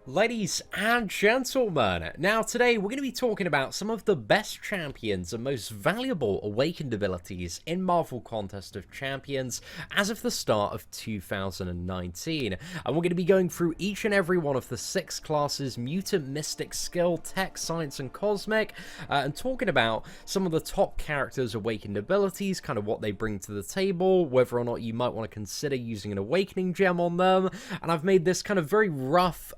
Ladies and gentlemen, now today we're going to be talking about some of the best champions and most valuable awakened abilities in Marvel Contest of Champions as of the start of 2019. And we're going to be going through each and every one of the 6 classes: Mutant, Mystic, Skill, Tech, Science, and Cosmic, and talking about some of the top characters' awakened abilities, kind of what they bring to the table, whether or not you might want to consider using an awakening gem on them. And I've made this kind of very rough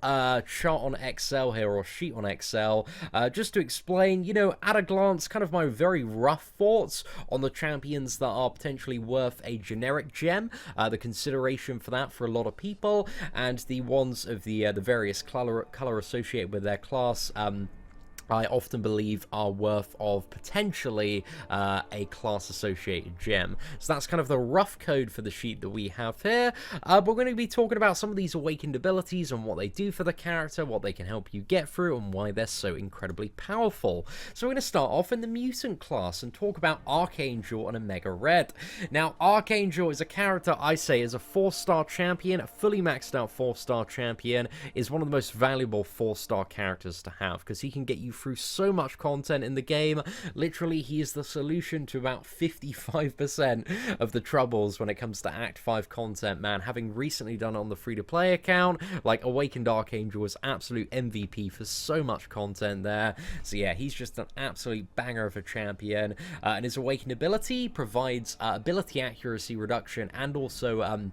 chart on Excel here, or sheet on Excel, just to explain, at a glance, kind of my very rough thoughts on the champions that are potentially worth a generic gem, the consideration for that for a lot of people, and the ones of the various color associated with their class, I often believe are worth of potentially a class-associated gem. So that's kind of the rough code for the sheet that we have here. But we're going to be talking about some of these awakened abilities and what they do for the character, what they can help you get through, and why they're so incredibly powerful. So we're going to start off in the Mutant class and talk about Archangel and Omega Red. Now, Archangel is a character I say is a 4-star champion, a fully maxed out 4-star champion, is one of the most valuable 4-star characters to have, because he can get you through so much content in the game. Literally, he is the solution to about 55% of the troubles when it comes to Act 5 content, man. Having recently done it on the free-to-play account, like, Awakened Archangel was absolute MVP for so much content there. So yeah, he's just an absolute banger of a champion, and his Awakened ability provides ability accuracy reduction, and also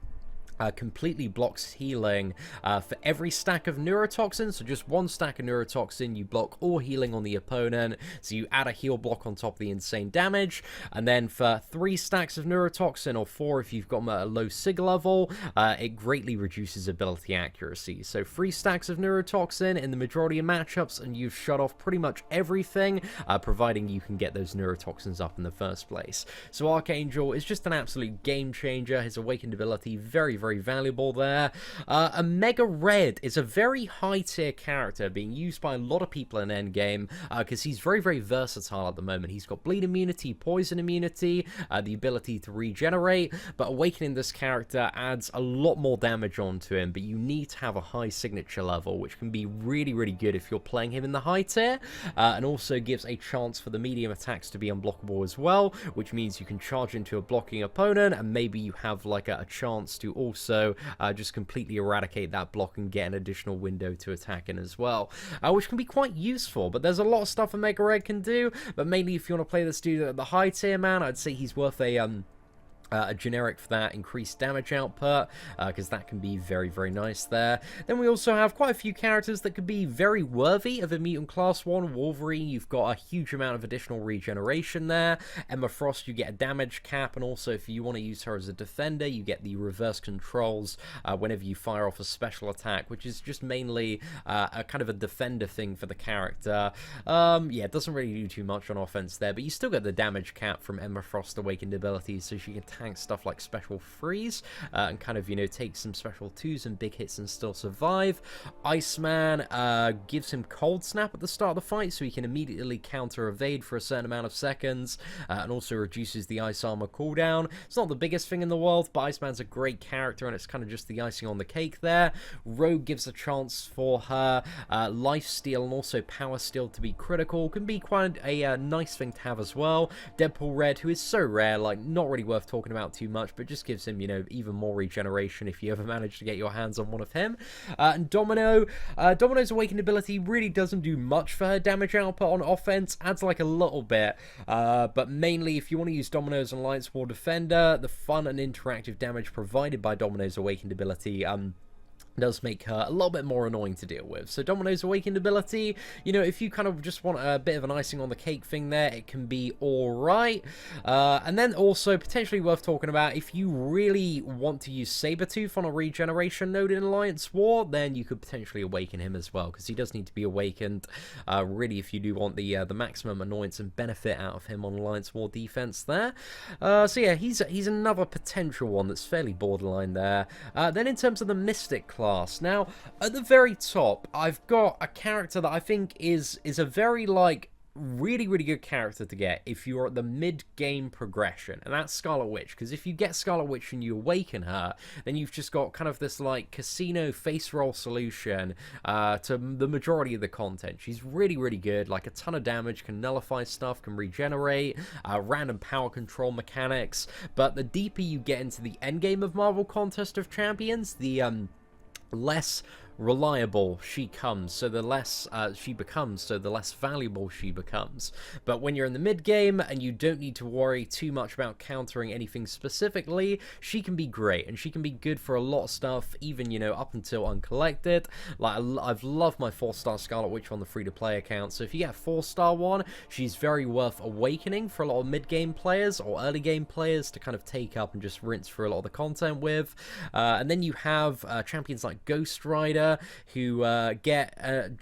completely blocks healing for every stack of neurotoxin. So just 1 stack of neurotoxin, you block all healing on the opponent, so you add a heal block on top of the insane damage. And then for 3 stacks of neurotoxin, or 4 if you've got a low sig level, it greatly reduces ability accuracy. So 3 stacks of neurotoxin in the majority of matchups, and you've shut off pretty much everything, providing you can get those neurotoxins up in the first place. So Archangel is just an absolute game changer. His awakened ability, very valuable there. Omega Red is a very high tier character being used by a lot of people in endgame, because he's very versatile at the moment. He's got bleed immunity, poison immunity, the ability to regenerate, but awakening this character adds a lot more damage onto him, but you need to have a high signature level, which can be really good if you're playing him in the high tier, and also gives a chance for the medium attacks to be unblockable as well, which means you can charge into a blocking opponent, and maybe you have like a chance to also just completely eradicate that block and get an additional window to attack in as well, which can be quite useful. But there's a lot of stuff Omega Red can do, but mainly if you want to play this dude at the high tier, man, I'd say he's worth a generic for that increased damage output, because that can be very nice there. Then we also have quite a few characters that could be very worthy of a Mutant Class 1. Wolverine, you've got a huge amount of additional regeneration there. Emma Frost, you get a damage cap, and also if you want to use her as a defender, you get the reverse controls whenever you fire off a special attack, which is just mainly a kind of a defender thing for the character. Yeah, it doesn't really do too much on offense there, but you still get the damage cap from Emma Frost's awakened abilities, so she can tank stuff like special freeze, and kind of, take some special 2s and big hits and still survive. Iceman gives him cold snap at the start of the fight, so he can immediately counter evade for a certain amount of seconds, and also reduces the ice armor cooldown. It's not the biggest thing in the world, but Iceman's a great character, and it's kind of just the icing on the cake there. Rogue gives a chance for her life steal and also power steal to be critical. Can be quite a nice thing to have as well. Deadpool Red, who is so rare, like, not really worth talking about too much, but just gives him, even more regeneration if you ever manage to get your hands on one of him. And Domino's awakened ability really doesn't do much for her damage output on offense, adds like a little bit, but mainly if you want to use Domino's Alliance War Defender, the fun and interactive damage provided by Domino's awakened ability does make her a little bit more annoying to deal with. So Domino's awakened ability, if you kind of just want a bit of an icing on the cake thing there, it can be alright. And then also potentially worth talking about, if you really want to use Sabretooth on a regeneration node in Alliance War, then you could potentially awaken him as well, because he does need to be awakened, really, if you do want the maximum annoyance and benefit out of him on Alliance War defense there. So yeah, he's another potential one that's fairly borderline there. Then in terms of the Mystic class, now at the very top I've got a character that I think is a very, like, really, really good character to get if you're at the mid-game progression, and that's Scarlet Witch, because if you get Scarlet Witch and you awaken her, then you've just got kind of this, like, casino face roll solution to the majority of the content. She's really, really good, like a ton of damage, can nullify stuff, can regenerate, random power control mechanics, but the deeper you get into the endgame of Marvel Contest of Champions, the less reliable she comes, so the less she becomes, so the less valuable she becomes. But when you're in the mid game and you don't need to worry too much about countering anything specifically, she can be great, and she can be good for a lot of stuff, even, you know, up until uncollected. Like, I've loved my 4-star Scarlet Witch on the free-to-play account, so if you get a 4-star one, she's very worth awakening for a lot of mid-game players or early-game players to kind of take up and just rinse through a lot of the content with. And then you have champions like Ghost Rider, who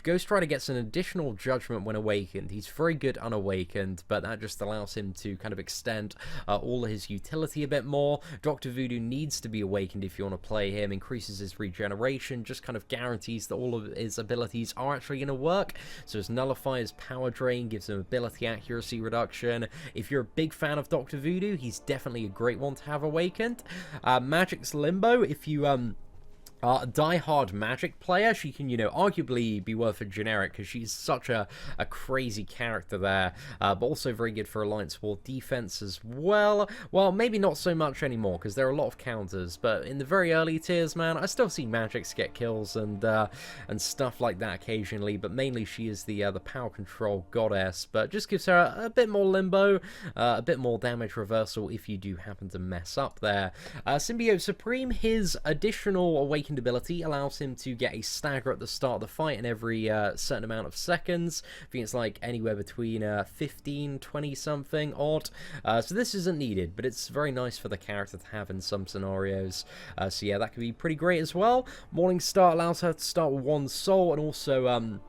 Ghost Rider gets an additional judgment when awakened. He's very good unawakened, but that just allows him to kind of extend all of his utility a bit more. Dr. Voodoo needs to be awakened if you want to play him, increases his regeneration, just kind of guarantees that all of his abilities are actually going to work. So his nullifiers, power drain, gives him ability accuracy reduction. If you're a big fan of Dr. Voodoo, he's definitely a great one to have awakened. Magic's Limbo, if you a die-hard Magic player, she can, you know, arguably be worth a generic because she's such a crazy character there, but also very good for Alliance War defense as well. Well, maybe not so much anymore because there are a lot of counters, but in the very early tiers, man, I still see Magics get kills and stuff like that occasionally, but mainly she is the power control goddess, but just gives her a bit more limbo, a bit more damage reversal if you do happen to mess up there. Symbiote Supreme, his additional awakened ability allows him to get a stagger at the start of the fight in every certain amount of seconds. I think it's like anywhere between 15, 20 something odd. So this isn't needed, but it's very nice for the character to have in some scenarios. So yeah, that could be pretty great as well. Morningstar allows her to start with 1 soul and also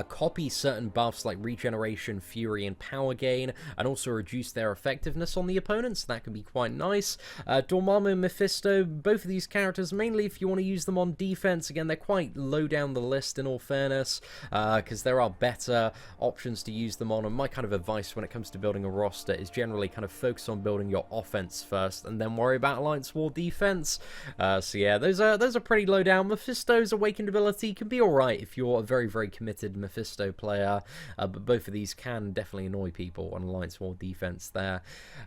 copy certain buffs like regeneration, fury, and power gain, and also reduce their effectiveness on the opponents. That can be quite nice. Dormammu and Mephisto, both of these characters, mainly if you want to use them on defense, again, they're quite low down the list in all fairness, because there are better options to use them on, and my kind of advice when it comes to building a roster is generally kind of focus on building your offense first, and then worry about Alliance War defense. So yeah, those are pretty low down. Mephisto's awakened ability can be alright if you're a very, very committed Mephisto player, but both of these can definitely annoy people on Alliance War defense there.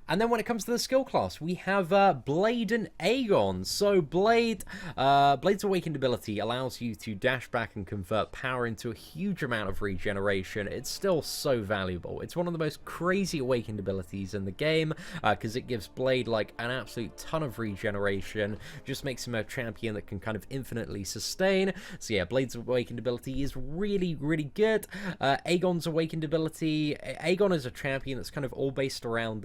And then when it comes to the skill class, we have Blade and Aegon. So Blade's awakened ability allows you to dash back and convert power into a huge amount of regeneration. It's still so valuable. It's one of the most crazy awakened abilities in the game, because it gives Blade like an absolute ton of regeneration, just makes him a champion that can kind of infinitely sustain. So yeah, Blade's awakened ability is really, really good. Aegon's awakened ability, Aegon is a champion that's kind of all based around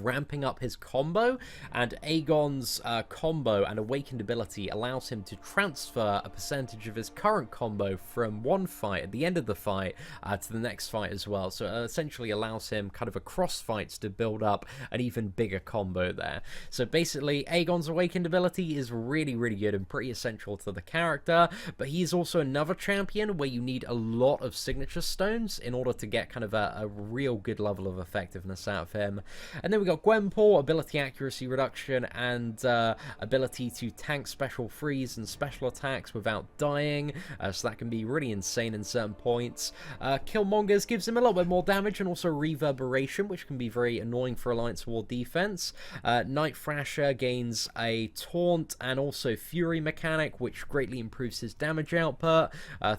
ramping up his combo, and Aegon's combo and awakened ability allows him to transfer a percentage of his current combo from one fight at the end of the fight to the next fight as well. So it essentially allows him kind of across fights to build up an even bigger combo there. So basically, Aegon's awakened ability is really, really good and pretty essential to the character, but he's also another champion where you need a lot of signature stones in order to get kind of a real good level of effectiveness out of him. And then we got Gwenpool, ability accuracy reduction, and ability to tank special freeze and special attacks without dying, so that can be really insane in certain points. Killmonger's gives him a little bit more damage and also reverberation, which can be very annoying for Alliance War defense. Night Thrasher gains a taunt and also fury mechanic, which greatly improves his damage output.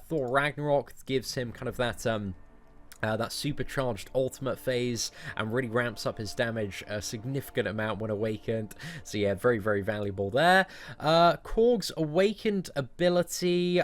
Thor Ragnarok gives him kind of that supercharged ultimate phase and really ramps up his damage a significant amount when awakened. So yeah, very, very valuable there. Korg's awakened ability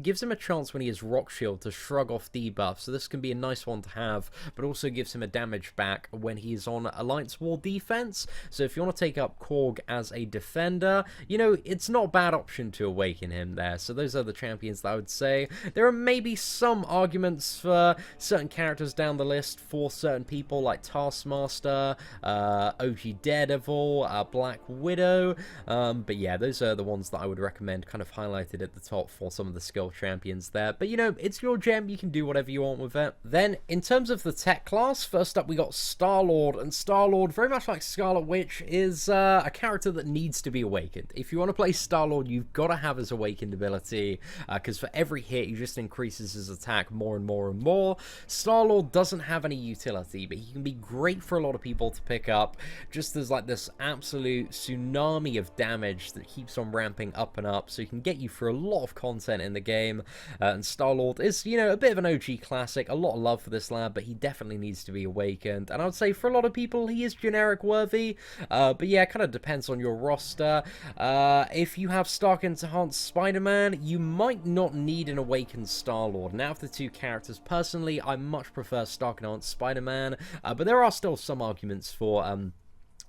gives him a chance when he has Rock Shield to shrug off debuff. So this can be a nice one to have, but also gives him a damage back when he's on Alliance War defense. So if you want to take up Korg as a defender, you know, it's not a bad option to awaken him there. So those are the champions that I would say. There are maybe some arguments for certain characters down the list for certain people, like Taskmaster, OG Daredevil, Black Widow, but yeah, those are the ones that I would recommend, kind of highlighted at the top for some of the skill champions there. But you know, it's your gem, you can do whatever you want with it. Then, in terms of the tech class, first up we got Star-Lord, and Star-Lord, very much like Scarlet Witch, is a character that needs to be awakened. If you want to play Star-Lord, you've got to have his awakened ability, because for every hit, he just increases his attack more and more and more. Star-Lord doesn't have any utility, but he can be great for a lot of people to pick up, just as like this absolute tsunami of damage that keeps on ramping up and up, so he can get you through a lot of content in the game. And Star-Lord is, you know, a bit of an OG classic, a lot of love for this lad, but he definitely needs to be awakened. And I would say for a lot of people, he is generic worthy, but yeah, it kind of depends on your roster. If you have Stark Enhanced Spider-Man, you might not need an awakened Star-Lord. Now, of the two characters, personally, I much prefer Stark Enhanced Spider-Man, but there are still some arguments for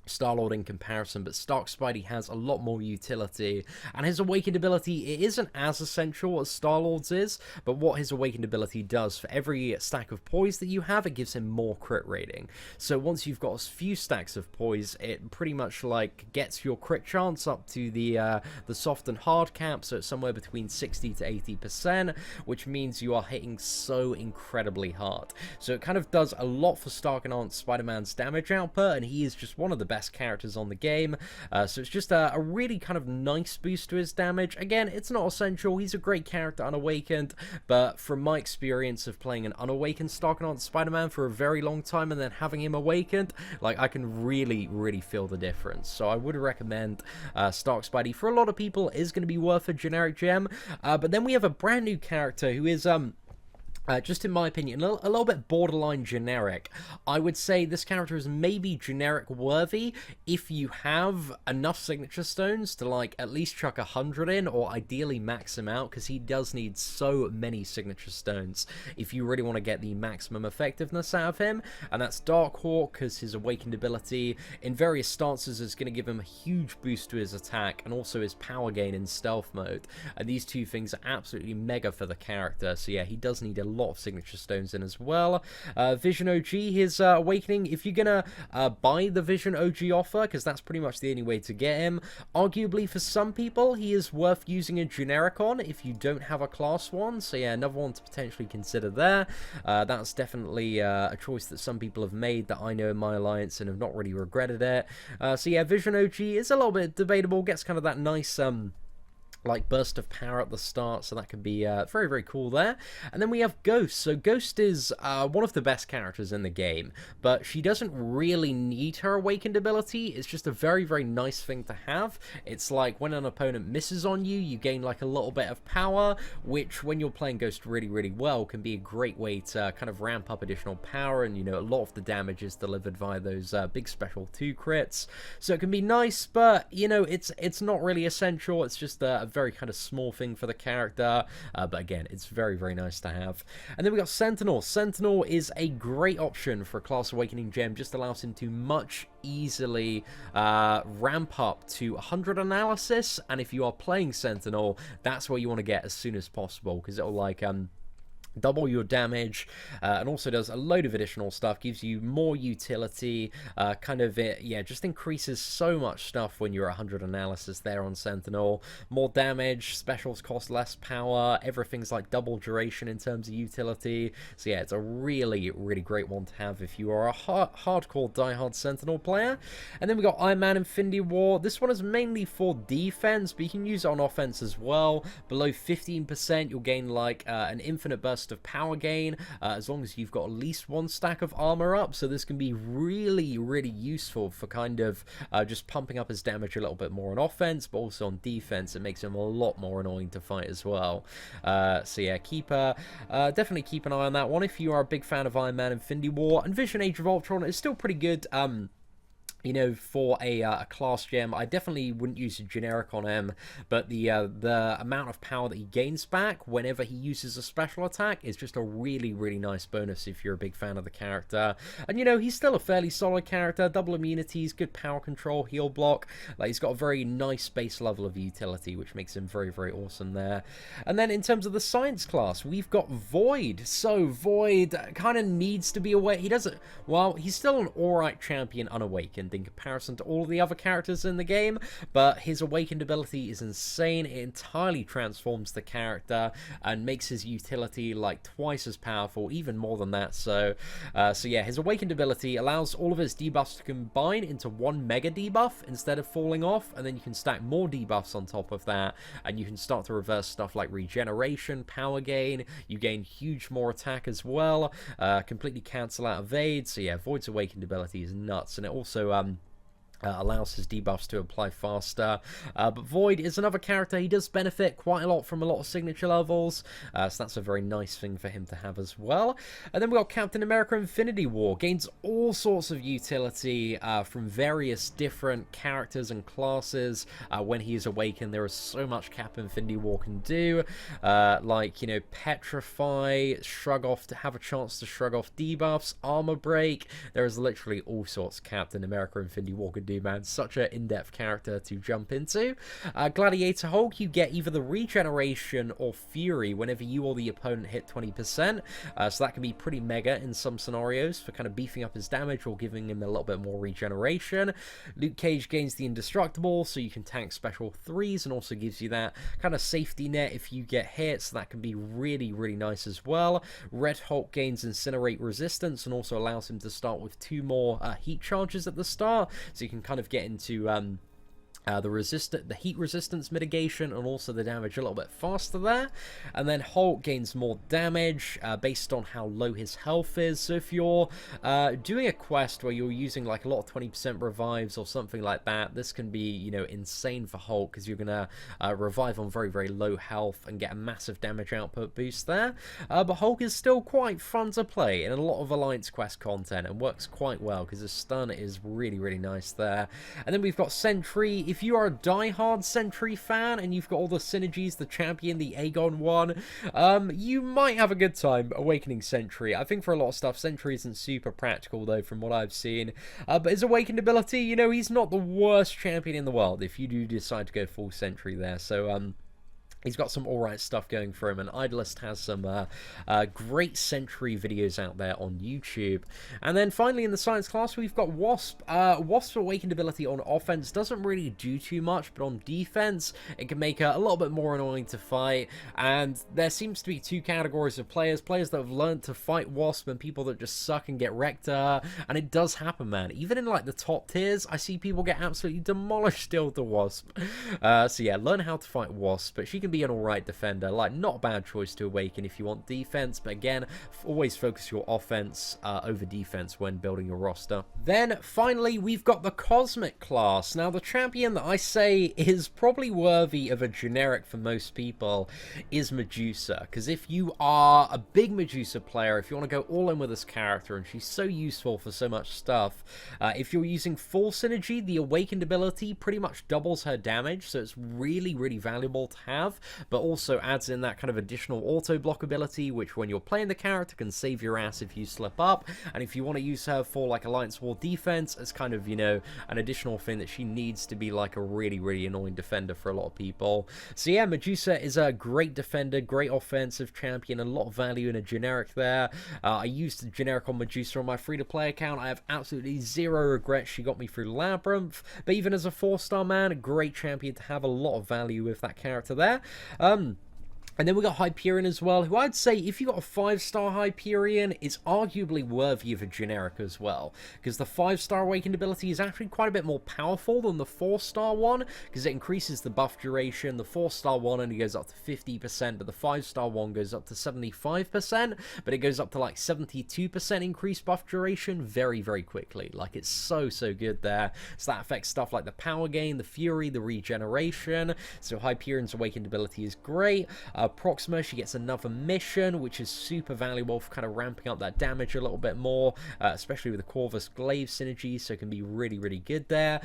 Star-Lord in comparison, but Stark Spidey has a lot more utility, and his awakened ability, it isn't as essential as Star-Lord's is, but what his awakened ability does, for every stack of poise that you have, it gives him more crit rating. So once you've got a few stacks of poise, it pretty much like gets your crit chance up to the soft and hard cap, so it's somewhere between 60 to 80%, which means you are hitting so incredibly hard. So it kind of does a lot for Stark Enhanced Spider-Man's damage output, and he is just one of the best characters on the game, so it's just a really kind of nice boost to his damage. Again, it's not essential, he's a great character unawakened, but from my experience of playing an unawakened Stark Enhanced Spider-Man for a very long time and then having him awakened, like, I can really feel the difference. So I would recommend Stark Spidey. For a lot of people, is going to be worth a generic gem, but then we have a brand new character who is just in my opinion, a little bit borderline generic. I would say this character is maybe generic worthy if you have enough signature stones to like at least chuck 100 in, or ideally max him out, because he does need so many signature stones if you really want to get the maximum effectiveness out of him. And that's Darkhawk, because his awakened ability in various stances is going to give him a huge boost to his attack and also his power gain in stealth mode. And these two things are absolutely mega for the character, so yeah, he does need a lot of signature stones in as well. Vision OG, his awakening, if you're gonna buy the Vision OG offer, because that's pretty much the only way to get him, arguably for some people he is worth using a generic on if you don't have a class one, so yeah, another one to potentially consider there. That's definitely a choice that some people have made that I know in my alliance and have not really regretted it. So yeah, Vision OG is a little bit debatable, gets kind of that nice like burst of power at the start, so that can be very cool there. And then we have Ghost. So Ghost is one of the best characters in the game, but she doesn't really need her awakened ability. It's just a very nice thing to have. It's like when an opponent misses on you, you gain like a little bit of power, which when you're playing Ghost really well can be a great way to kind of ramp up additional power, and you know, a lot of the damage is delivered via those big special 2 crits. So it can be nice, but you know, it's not really essential. It's just a very kind of small thing for the character, but again, it's very nice to have. And then we got Sentinel. Sentinel is a great option for a class awakening gem, just allows him to much easily ramp up to 100 analysis, and if you are playing Sentinel, that's what you want to get as soon as possible, because it'll like double your damage, and also does a load of additional stuff, gives you more utility, yeah, just increases so much stuff when you're 100 analysis there on Sentinel. More damage, specials cost less power, everything's like double duration in terms of utility, so yeah, it's a really great one to have if you are a hardcore diehard Sentinel player. And then we got Iron Man Infinity War. This one is mainly for defense, but you can use it on offense as well. Below 15%, you'll gain like an infinite burst of power gain, as long as you've got at least 1 stack of armor up, so this can be really useful for kind of just pumping up his damage a little bit more on offense, but also on defense it makes him a lot more annoying to fight as well. So yeah, definitely keep an eye on that one if you are a big fan of Iron Man Infinity War. And Vision Age of Ultron is still pretty good. you know, for a class gem, I definitely wouldn't use a generic on him, but the amount of power that he gains back whenever he uses a special attack is just a really, really nice bonus if you're a big fan of the character. And, you know, he's still a fairly solid character, double immunities, good power control, heal block. Like, he's got a very nice base level of utility, which makes him very, very awesome there. And then in terms of the science class, we've got Void. So, Void kind of needs to be away. He doesn't, well, he's still an alright champion unawakened in comparison to all the other characters in the game, but his awakened ability is insane. It entirely transforms the character and makes his utility like twice as powerful, even more than that. So yeah, his awakened ability allows all of his debuffs to combine into one mega debuff instead of falling off, and then you can stack more debuffs on top of that, and you can start to reverse stuff like regeneration, power gain. You gain huge more attack as well, completely cancel out evade. So yeah, Void's awakened ability is nuts, and it also allows his debuffs to apply faster. But Void is another character. He does benefit quite a lot from a lot of signature levels, so that's a very nice thing for him to have as well. And then we got Captain America Infinity War. Gains all sorts of utility from various different characters and classes when he is awakened. There is so much Cap Infinity War can do, like, you know, petrify, shrug off, to have a chance to shrug off debuffs, armor break. There is literally all sorts Captain America Infinity War could do, man. Such an in-depth character to jump into. Gladiator Hulk, you get either the regeneration or fury whenever you or the opponent hit 20%, so that can be pretty mega in some scenarios for kind of beefing up his damage or giving him a little bit more regeneration. Luke Cage gains the indestructible, so you can tank special 3s, and also gives you that kind of safety net if you get hit, so that can be really, really nice as well. Red Hulk gains incinerate resistance and also allows him to start with 2 more heat charges at the start, so you can kind of get into the heat resistance mitigation and also the damage a little bit faster there. And then Hulk gains more damage based on how low his health is. So if you're doing a quest where you're using like a lot of 20% revives or something like that, this can be, you know, insane for Hulk, because you're gonna revive on very, very low health and get a massive damage output boost there. But Hulk is still quite fun to play in a lot of Alliance quest content and works quite well because his stun is really, really nice there. And then we've got Sentry. If you are a die-hard Sentry fan and you've got all the synergies, the champion, the Aegon one, you might have a good time awakening Sentry. I think for a lot of stuff, Sentry isn't super practical though, from what I've seen. But his awakened ability, you know, he's not the worst champion in the world if you do decide to go full Sentry there. So, he's got some alright stuff going for him, and Idolist has some great Sentry videos out there on YouTube. And then finally in the science class, we've got Wasp. Wasp's awakened ability on offense doesn't really do too much, but on defense, it can make her a little bit more annoying to fight. And there seems to be 2 categories of players. Players that have learned to fight Wasp and people that just suck and get wrecked. And it does happen, man. Even in like the top tiers, I see people get absolutely demolished still to Wasp. So yeah, learn how to fight Wasp, but she can be an alright defender. Like, not a bad choice to awaken if you want defense, but again, always focus your offense over defense when building your roster. Then finally, we've got the Cosmic class. Now, the champion that I say is probably worthy of a generic for most people is Medusa, because if you are a big Medusa player, if you want to go all in with this character, and she's so useful for so much stuff, if you're using full synergy, the awakened ability pretty much doubles her damage, so it's really, really valuable to have, but also adds in that kind of additional auto block ability, which when you're playing the character can save your ass if you slip up. And if you want to use her for like Alliance War defense, it's kind of, you know, an additional thing that she needs to be like a really, really annoying defender for a lot of people. So yeah, Medusa is a great defender, great offensive champion, a lot of value in a generic there. I used the generic on Medusa on my free-to-play account. I have absolutely zero regrets. She got me through Labyrinth, but even as a 4-star man, a great champion to have, a lot of value with that character there. And then we got Hyperion as well, who I'd say if you got a 5-star Hyperion, is arguably worthy of a generic as well, because the 5-star awakened ability is actually quite a bit more powerful than the 4-star one, because it increases the buff duration. The 4-star one only goes up to 50%, but the 5-star one goes up to 75%, but it goes up to like 72% increased buff duration very, very quickly. Like, it's so, so good there. So that affects stuff like the power gain, the fury, the regeneration. So Hyperion's awakened ability is great. Proxima, she gets another mission, which is super valuable for kind of ramping up that damage a little bit more, especially with the Corvus Glaive synergy, so it can be really, really good there.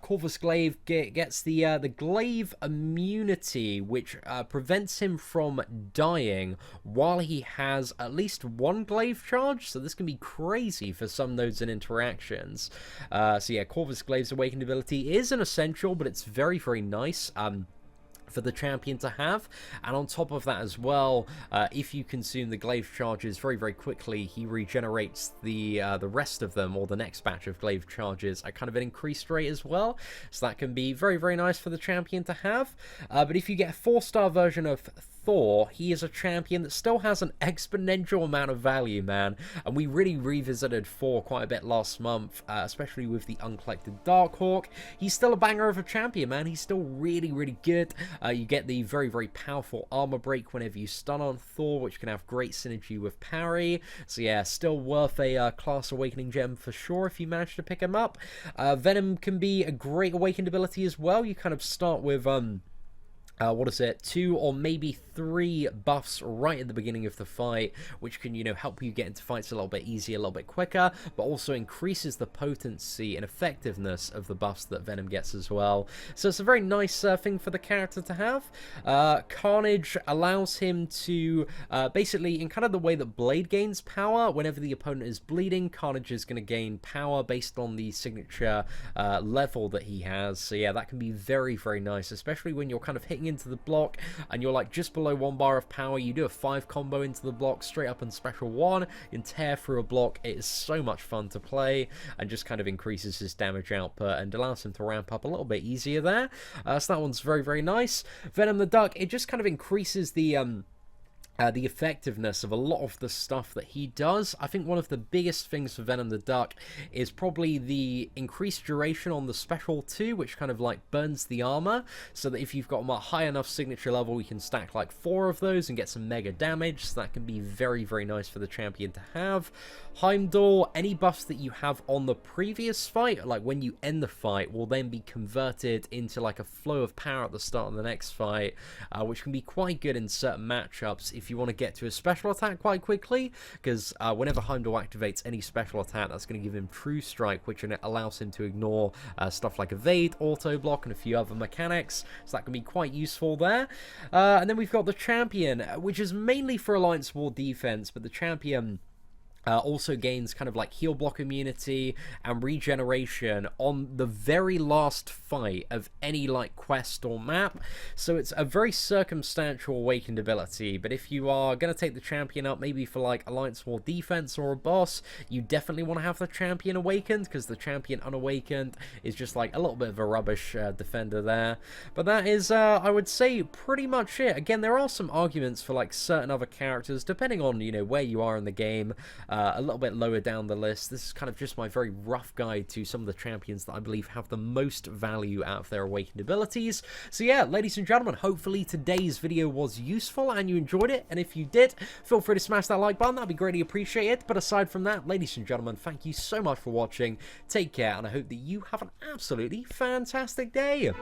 Corvus Glaive gets the Glaive immunity, which prevents him from dying while he has at least one Glaive charge, so this can be crazy for some nodes and interactions. So yeah, Corvus Glaive's awakened ability is an essential, but it's very, very nice for the champion to have. And on top of that as well, if you consume the glaive charges very, very quickly, he regenerates the rest of them, or the next batch of glaive charges, at kind of an increased rate as well. So that can be very, very nice for the champion to have. But if you get a 4-star version of Thor, he is a champion that still has an exponential amount of value, man. And we really revisited Thor quite a bit last month, especially with the uncollected Darkhawk. He's still a banger of a champion, man. He's still really, really good. You get the very, very powerful armor break whenever you stun on Thor, which can have great synergy with parry. So yeah, still worth a class awakening gem for sure if you manage to pick him up. Venom can be a great awakened ability as well. You kind of start with what is it, 2 or maybe 3 buffs right at the beginning of the fight, which can, you know, help you get into fights a little bit easier, a little bit quicker, but also increases the potency and effectiveness of the buffs that Venom gets as well. So it's a very nice thing for the character to have. Carnage allows him to, basically, in kind of the way that Blade gains power, whenever the opponent is bleeding, Carnage is going to gain power based on the signature level that he has. So yeah, that can be very, very nice, especially when you're kind of hitting into the block and you're like just below 1 bar of power. You do a 5 combo into the block straight up in special 1 and tear through a block. It is so much fun to play and just kind of increases his damage output and allows him to ramp up a little bit easier there. So that one's very, very nice. Venom the Duck, it just kind of increases the effectiveness of a lot of the stuff that he does. I think one of the biggest things for Venom the Duck is probably the increased duration on the special 2, which kind of like burns the armor, so that if you've got a high enough signature level, you can stack like 4 of those and get some mega damage, so that can be very, very nice for the champion to have. Heimdall, any buffs that you have on the previous fight, like when you end the fight, will then be converted into like a flow of power at the start of the next fight, which can be quite good in certain matchups if you want to get to a special attack quite quickly, because whenever Heimdall activates any special attack, that's going to give him True Strike, which allows him to ignore stuff like Evade, Auto Block, and a few other mechanics, so that can be quite useful there. And then we've got the Champion, which is mainly for Alliance War defense, but the Champion also gains kind of like heal block immunity and regeneration on the very last fight of any like quest or map. So it's a very circumstantial awakened ability, but if you are going to take the champion up maybe for like Alliance War defense or a boss, you definitely want to have the champion awakened, because the champion unawakened is just like a little bit of a rubbish defender there. But that is, I would say, pretty much it. Again, there are some arguments for like certain other characters, depending on, you know, where you are in the game. A little bit lower down the list. This is kind of just my very rough guide to some of the champions that I believe have the most value out of their awakened abilities. So yeah, ladies and gentlemen, hopefully today's video was useful and you enjoyed it, and if you did, feel free to smash that like button. That'd be greatly appreciated. But aside from that, ladies and gentlemen, thank you so much for watching. Take care, and I hope that you have an absolutely fantastic day.